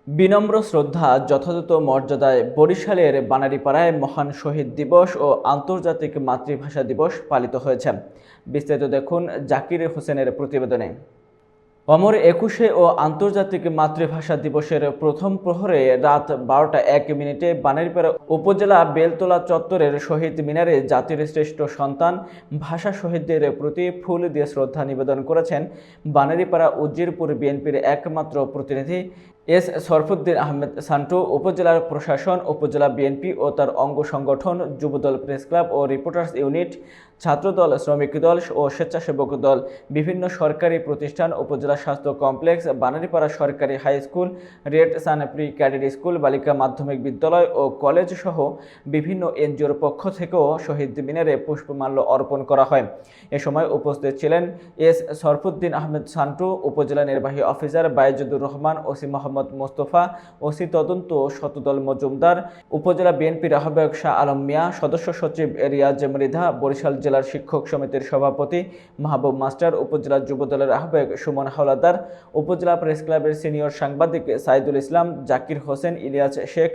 বিনম্র শ্রদ্ধা, যথাযথ মর্যাদায় বরিশালের বানারীপাড়ায় মহান শহীদ দিবস ও আন্তর্জাতিক মাতৃভাষা দিবস পালিত হয়েছে। বিস্তারিত দেখুন জাকির হোসেনের প্রতিবেদনে। অমর একুশে ও আন্তর্জাতিক মাতৃভাষা দিবসের প্রথম প্রহরে রাত 12:01 বানারীপাড়া উপজেলা বেলতলা চত্বরের শহীদ মিনারে জাতির শ্রেষ্ঠ সন্তান ভাষা শহীদদের প্রতি ফুল দিয়ে শ্রদ্ধা নিবেদন করেছেন বানারীপাড়া উজিরপুর বিএনপির একমাত্র প্রতিনিধি এস শরফুদ্দিন আহমেদ সান্টু। উপজেলার প্রশাসন, উপজেলা বিএনপি ও তার অঙ্গ সংগঠন, যুবদল, প্রেস ক্লাব ও রিপোর্টার্স ইউনিট, ছাত্রদল, শ্রমিক দল ও স্বেচ্ছাসেবক দল, বিভিন্ন সরকারি প্রতিষ্ঠান, উপজেলা স্বাস্থ্য কমপ্লেক্স, বানারীপাড়া সরকারি হাই স্কুল, রেড সান প্রি ক্যাডেট স্কুল, বালিকা মাধ্যমিক বিদ্যালয় ও কলেজ সহ বিভিন্ন এনজিওর পক্ষ থেকেও শহীদ মিনারে পুষ্পমাল্য অর্পণ করা হয়। এ সময় উপস্থিত ছিলেন এস শরফুদ্দিন আহমেদ সান্টু, উপজেলা নির্বাহী officer Bayezudur Rahman, OC Mohammad Mostafa, OC তদন্ত শতদল মজুমদার, উপজেলা বিএনপির আহ্বায়ক শাহ আলম মিয়া, সদস্য সচিব রিয়াজ মৃধা, বরিশাল জেলার শিক্ষক সমিতির সভাপতি মাহবুব মাস্টার, উপজেলা যুবদলের আহ্বায়ক সুমন হাওলাদার, উপজেলা প্রেস ক্লাবের সিনিয়র সাংবাদিক সাইদুল ইসলাম, জাকির হোসেন, ইলিয়াস শেখ,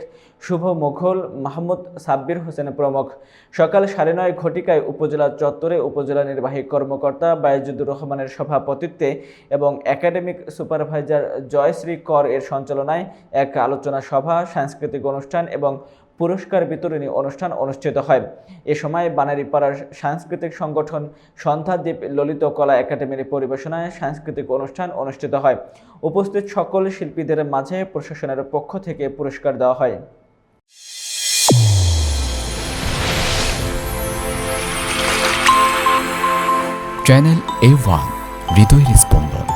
শুভ মোঘল, মাহমুদ সাব্বির হোসেন প্রমুখ। সকাল 9:30 ঘটিকায় উপজেলা চত্বরে উপজেলা নির্বাহী কর্মকর্তা বায়েজুদুর রহমানের সভাপতিত্বে এবং একাডেমিক সুপারভাইজার জয়শ্রী কর এর সঞ্চালনায় এক আলোচনা সভা, সাংস্কৃতিক অনুষ্ঠান এবং পুরস্কার বিতরণী অনুষ্ঠান অনুষ্ঠিত হয়। এ সময় বানারীপাড়ার সাংস্কৃতিক সংগঠন সন্ধ্যাদ্বীপ ললিত কলা একাডেমির পরিবেশনায় সাংস্কৃতিক অনুষ্ঠান অনুষ্ঠিত হয়। উপস্থিত সকল শিল্পীদের মাঝে প্রশাসনের পক্ষ থেকে পুরস্কার দেওয়া হয়। চ্যানেল A1 হৃদয়ের স্পন্দন।